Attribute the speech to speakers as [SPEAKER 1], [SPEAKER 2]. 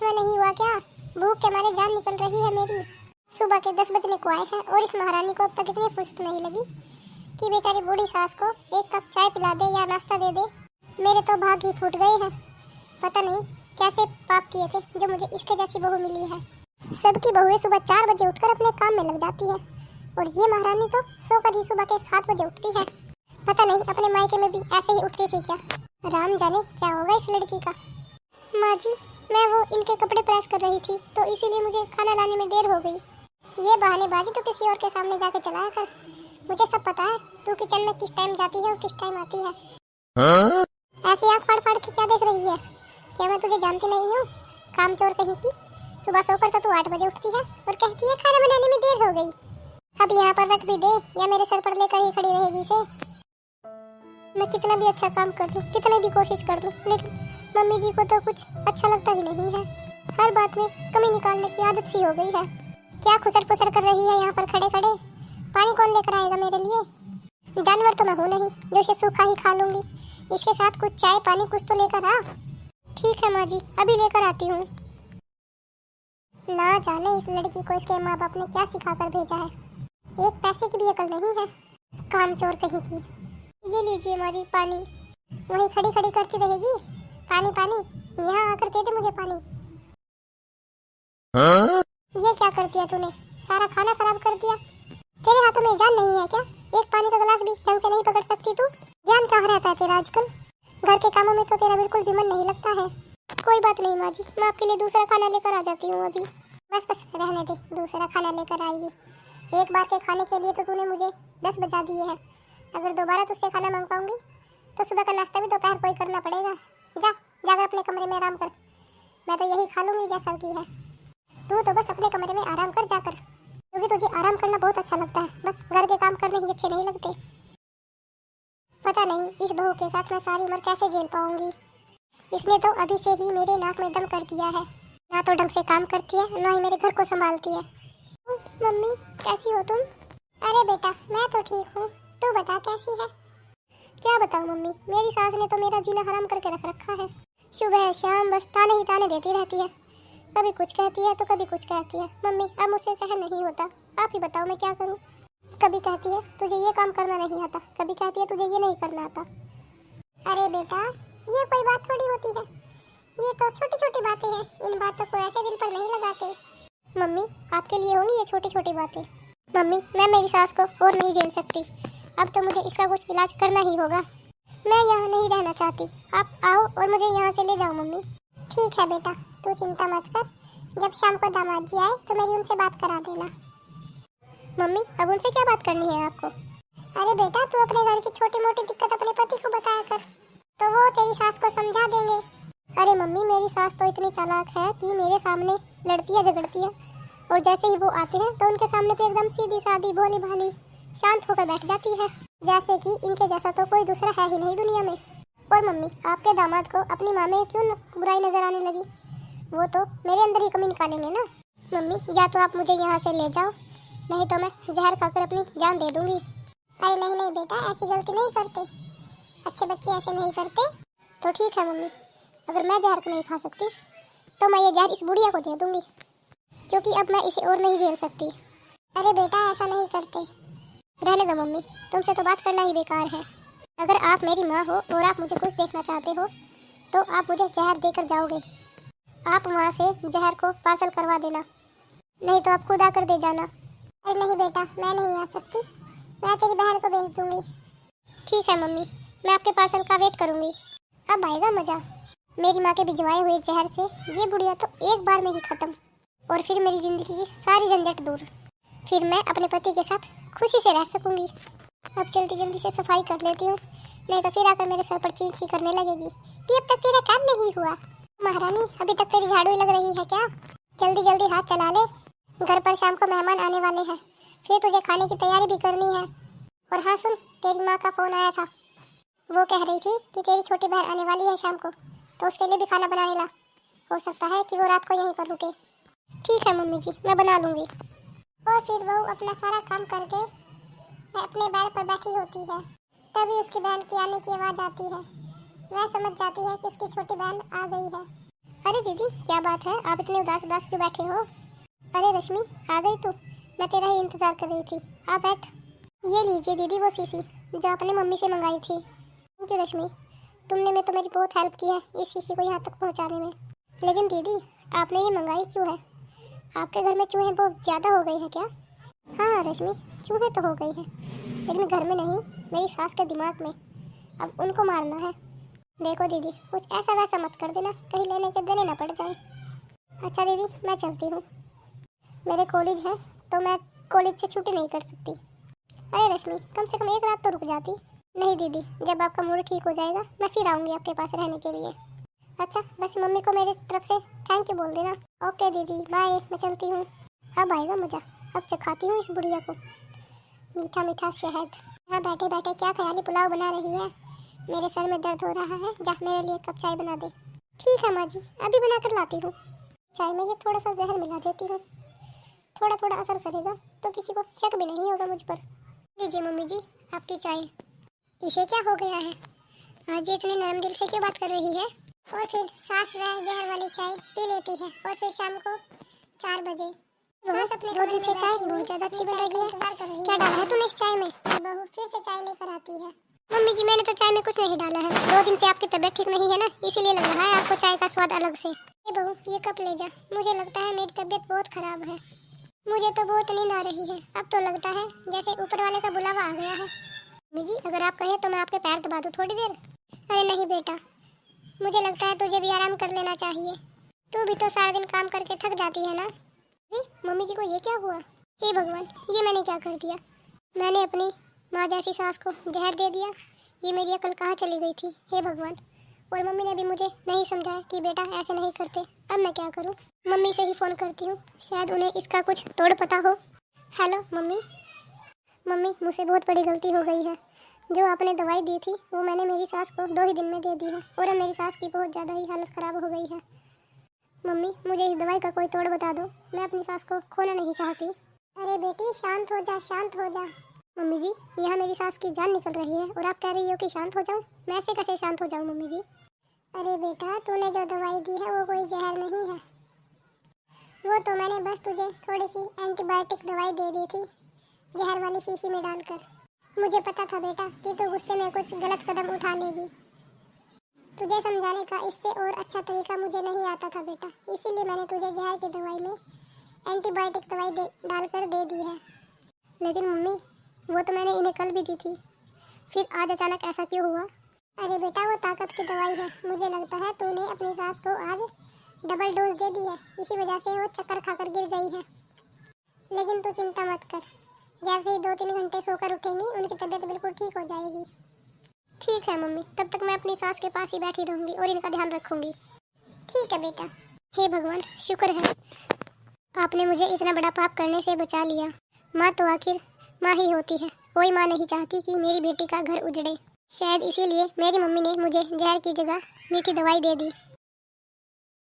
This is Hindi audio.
[SPEAKER 1] में नहीं हुआ क्या? भूख के मारे जान निकल रही है मेरी। सुबह के 10 बजने को आए हैं और इस महारानी को अब तक इतनी फुर्सत नहीं लगी कि बेचारी बूढ़ी सास को एक कप चाय पिला दे या नाश्ता दे दे। मेरे तो भाग ही फूट गए हैं। पता नहीं कैसे पाप किए थे जो मुझे इसके जैसी बहू मिली है। सबकी बहुएं सुबह 4 बजे उठकर अपने काम में लग जाती है और ये महारानी तो सोकर ही सुबह के 7 बजे उठती है। पता नहीं अपने मायके में भी ऐसे ही उठती थी क्या? राम जाने क्या होगा इस लड़की का। माँ जी, मैं वो इनके कपड़े प्रेस कर रही थी तो इसीलिए मुझे खाना लाने में देर हो गई। ये बहानेबाजी तो किसी और के सामने जाके चलाया कर। मुझे सब पता है तू किचन में किस टाइम जाती है और किस टाइम आती है। ऐसी आँख फाड़ फाड़ के क्या देख रही है? क्या मैं तुझे जानती नहीं हूँ? कामचोर कहीं की। सुबह सोकर तो तू 8 बजे उठती है और कहती है खाना बनाने में देर हो गई। अब यहाँ पर रख भी दे या मेरे सर पर लेकर ही खड़ी रहेगी इसे। मैं कितना भी अच्छा काम कर लूँ, कितनी भी कोशिश कर लूँ, लेकिन मम्मी जी को तो कुछ अच्छा लगता भी नहीं है। हर बात में कमी निकालने की आदत सी हो गई है। क्या खुसर पुसर कर रही है यहाँ पर खड़े खड़े? पानी कौन लेकर आएगा मेरे लिए? जानवर तो मैं हूँ नहीं जो इसे सूखा ही खा लूंगी। इसके साथ कुछ चाय पानी कुछ तो लेकर आ। ठीक है माँ जी, अभी लेकर आती हूँ। ना जाने इस लड़की को इसके माँ बाप ने क्या सिखाकर भेजा है। एक पैसे की भी अकल नहीं है, कामचोर कहीं की। ये लीजिए माँ जी पानी। वहीं खड़ी खड़ी करती रहेगी पानी पानी। यहाँ आकर दे दे मुझे पानी। ये क्या कर दिया तूने? सारा खाना खराब कर दिया। तेरे हाथों में जान नहीं है क्या? एक पानी का गिलास भी ढंग से नहीं पकड़ सकती तू? ध्यान कहाँ रहता है तेरा आजकल? घर के कामों में तो तेरा बिल्कुल भी मन नहीं लगता है। कोई बात नहीं माँ जी, मैं आपके लिए दूसरा खाना लेकर आ जाती हूँ अभी। बस बस रहने दे, दूसरा खाना लेकर आएगी। एक बार के खाने के लिए तो तूने मुझे 10 बजा दिए हैं। अगर दोबारा तुझसे खाना मंगवाऊंगी तो सुबह का नाश्ता भी दोपहर को ही करना पड़ेगा। जा जाकर अपने कमरे में आराम कर। मैं तो यही खा लूँगी जैसा की है। तू तो बस अपने कमरे में आराम कर जाकर, क्योंकि तुझे आराम करना बहुत अच्छा लगता है। बस घर के काम करने ही अच्छे नहीं लगते। पता नहीं इस बहू के साथ मैं सारी उम्र कैसे झेल पाऊंगी। इसने तो अभी से ही मेरे नाक में दम कर दिया है। ना तो ढंग से काम करती है, ना ही मेरे घर को संभालती है। मम्मी कैसी हो तुम? अरे बेटा मैं तो ठीक हूँ, तू बता कैसी है? क्या बताऊँ मम्मी, मेरी सास ने तो मेरा जीना हराम करके रख रखा है। सुबह शाम बस ताने ही ताने देती रहती है। कभी कुछ कहती है तो कभी कुछ कहती है। मम्मी अब मुझसे सहन नहीं होता, आप ही बताओ मैं क्या करूँ। कभी कहती है तुझे ये काम करना नहीं आता, कभी कहती है तुझे ये नहीं करना आता। अरे बेटा ये कोई बात थोड़ी होती है, ये तो छोटी छोटी बातें हैं। इन बातों को ऐसे दिल पर नहीं लगाते। मम्मी आपके लिए होंगी ये छोटी छोटी बातें। मम्मी मैं मेरी सास को और नहीं झेल सकती। अब तो मुझे इसका कुछ इलाज करना ही होगा। मैं यहाँ नहीं रहना चाहती, आप आओ और मुझे यहाँ से ले जाओ मम्मी। ठीक है बेटा, तू चिंता मत कर। जब शाम को दामाद जी आए तो मेरी उनसे बात करा देना। मम्मी अब उनसे क्या बात करनी है आपको? अरे बेटा तू अपने घर की छोटी मोटी दिक्कत अपने पति को बताया कर, तो वो तेरी सास को समझा देंगे। अरे मम्मी मेरी सास तो इतनी चालाक है कि मेरे सामने लड़ती है झगड़ती है, और जैसे ही वो आते हैं तो उनके सामने तो एकदम सीधी सादी भोली भाली शांत होकर बैठ जाती है, जैसे कि इनके जैसा तो कोई दूसरा है ही नहीं दुनिया में। और मम्मी आपके दामाद को अपनी माँ में क्यों बुराई नजर आने लगी? वो तो मेरे अंदर ही कमी निकालेंगे ना। मम्मी या तो आप मुझे यहाँ से ले जाओ, नहीं तो मैं जहर खाकर अपनी जान दे दूंगी। अरे नहीं नहीं बेटा ऐसी गलती नहीं करते, अच्छे बच्चे ऐसे नहीं करते। तो ठीक है मम्मी, अगर मैं जहर को नहीं खा सकती तो मैं ये जहर इस बुढ़िया को दे दूंगी, क्योंकि अब मैं इसे और नहीं झेल सकती। अरे बेटा ऐसा नहीं करते। रहने दो मम्मी, तुमसे तो बात करना ही बेकार है। अगर आप मेरी माँ हो और आप मुझे कुछ देखना चाहते हो तो आप मुझे जहर देकर जाओगे। आप वहाँ से जहर को पार्सल करवा देना, नहीं तो आप खुद आकर दे जाना। अरे नहीं बेटा मैं नहीं आ सकती, मैं तेरी बहन को भेज दूंगी। ठीक है मम्मी, मैं आपके पार्सल का वेट करूंगी। अब आएगा मजा। मेरी माँ के भिजवाए हुए जहर से ये बुढ़िया तो एक बार में ही खत्म, और फिर मेरी जिंदगी की सारी झंझट दूर। फिर मैं अपने पति के साथ खुशी से रह सकूंगी। अब जल्दी जल्दी से सफाई कर लेती हूँ, नहीं तो फिर आकर मेरे सर पर चींची करने लगेगी कि अब तक तेरा काम नहीं हुआ। महारानी अभी तक तेरी झाड़ू ही लग रही है क्या? जल्दी जल्दी हाथ चला ले, घर पर शाम को मेहमान आने वाले हैं, फिर तुझे खाने की तैयारी भी करनी है। और हाँ सुन, तेरी माँ का फोन आया था, वो कह रही थी कि तेरी छोटी बहन आने वाली है शाम को, तो उसके लिए भी खाना बनाने ला। हो सकता है कि वो रात को यहीं पर रुके। ठीक है मम्मी जी, मैं बना लूँगी। और फिर वो अपना सारा काम करके अपने बेड पर बैठी होती है, तभी उसकी बहन की आने की आवाज़ आती है। वह समझ जाती है कि उसकी छोटी बहन आ गई है। अरे दीदी क्या बात है, आप इतने उदास उदास क्यों बैठे हो? अरे रश्मि आ गई तू, मैं तेरा ही इंतजार कर रही थी। आ बैठ। ये लीजिए दीदी वो शीशी जो आपने मम्मी से मंगाई थी। थैंक यू रश्मि, तुमने तो मेरी बहुत हेल्प की है इस शीशी को यहाँ तक पहुँचाने में। लेकिन दीदी आपने ये मंगाई क्यों है? आपके घर में चूहे बहुत ज़्यादा हो गए हैं क्या? हाँ रश्मि, चूहे तो हो गई हैं, लेकिन घर में नहीं, मेरी सास के दिमाग में। अब उनको मारना है। देखो दीदी कुछ ऐसा वैसा मत कर देना, कहीं लेने के देने ना पड़ जाए। अच्छा दीदी मैं चलती हूँ, मेरे कॉलेज है तो मैं कॉलेज से छुट्टी नहीं कर सकती। अरे रश्मि कम से कम एक रात तो रुक जाती। नहीं दीदी, जब आपका मूड ठीक हो जाएगा मैं फिर आऊँगी आपके पास रहने के लिए। अच्छा बस मम्मी को मेरी तरफ से थैंक यू बोल देना। ओके दीदी बाय, मैं चलती हूँ। अब आएगा मज़ा, अब चखाती हूँ इस बुढ़िया को मीठा मीठा शहद। यहाँ बैठे बैठे क्या ख्याली पुलाव बना रही है, मेरे सर में दर्द हो रहा है। जा मेरे लिए कप चाय बना दे। ठीक है माँ जी, अभी बना कर लाती हूँ। चाय में ये थोड़ा सा जहर मिला देती हूँ, थोड़ा थोड़ा असर करेगा तो किसी को शक भी नहीं होगा मुझ पर। लीजिए मम्मी जी आपकी चाय। इसे क्या हो गया है, आज ये इतने नरम दिल से क्यों बात कर रही है? और फिर सास वह जहर वाली चाय पी लेती है और फिर शाम को 4 बजे सास अपने 2 दिन से चाय ही बहुत ज़्यादा अच्छी बन रही है। क्या डाला है तूने इस चाय में? बहू फिर से चाय लेकर आती है। मम्मी जी मैंने तो चाय में कुछ नहीं डाला है, 2 दिन से आपकी तबीयत ठीक नहीं है ना, इसीलिए लग रहा है आपको चाय का स्वाद अलग से। बहू ये कप ले जा, मुझे लगता है मेरी तबीयत बहुत खराब है। मुझे तो बहुत नींद आ रही है, अब तो लगता है जैसे ऊपर वाले का बुलावा आ गया है। मम्मी जी अगर आप कहें तो मैं आपके पैर दबा दूं थोड़ी देर। अरे नहीं बेटा, मुझे लगता है तुझे भी आराम कर लेना चाहिए, तू भी तो सारा दिन काम करके थक जाती है ना। अरे मम्मी जी को ये क्या हुआ? हे भगवान ये मैंने क्या कर दिया? मैंने अपनी माँ जैसी सास को जहर दे दिया, ये मेरी अकल कहाँ चली गई थी? हे भगवान, और मम्मी ने भी मुझे नहीं समझाया कि बेटा ऐसे नहीं करते। अब मैं क्या करूं? मम्मी से ही फ़ोन करती हूँ, शायद उन्हें इसका कुछ तोड़ पता हो। Hello mummy. मम्मी मुझसे बहुत बड़ी गलती हो गई है, जो आपने दवाई दी थी वो मैंने मेरी सास को 2 ही दिन में दे दी है और अब मेरी सास की बहुत ज़्यादा ही हालत ख़राब हो गई है। मम्मी मुझे इस दवाई का कोई तोड़ बता दो, मैं अपनी सास को खोना नहीं चाहती। अरे बेटी शांत हो जा, शांत हो जा। मम्मी जी यहाँ मेरी सास की जान निकल रही है और आप कह रही हो कि शांत हो जाऊँ? मैं ऐसे कैसे शांत हो जाऊँ मम्मी जी? अरे बेटा तूने जो दवाई दी है वो कोई जहर नहीं है, वो तो मैंने बस तुझे थोड़ी सी एंटीबायोटिक दवाई दे दी थी जहर वाली शीशी में डालकर। मुझे पता था बेटा कि तू गुस्से में कुछ गलत कदम उठा लेगी, तुझे समझाने का इससे और अच्छा तरीका मुझे नहीं आता था बेटा, इसीलिए मैंने तुझे जहर की दवाई में एंटीबायोटिक दवाई डालकर दे दी है। लेकिन मम्मी वो तो मैंने इन्हें कल भी दी थी, फिर आज अचानक ऐसा क्यों हुआ? अरे बेटा वो ताकत की दवाई है, मुझे लगता है तूने अपनी सास को आज डबल डोज दे दी है, इसी वजह से वो चक्कर खाकर गिर गई है। लेकिन तू चिंता मत कर, जैसे ही 2-3 घंटे सोकर उठेंगी उनकी तबीयत बिल्कुल ठीक हो जाएगी। ठीक है मम्मी, तब तक मैं अपनी सास के पास ही बैठी रहूँगी और इनका ध्यान रखूँगी। ठीक है बेटा। हे भगवान शुक्र है आपने मुझे इतना बड़ा पाप करने से बचा लिया। माँ तो आखिर माँ ही होती है, कोई माँ नहीं चाहती कि मेरी बेटी का घर उजड़े। शायद इसीलिए मेरी मम्मी ने मुझे जहर की जगह मीठी दवाई दे दी।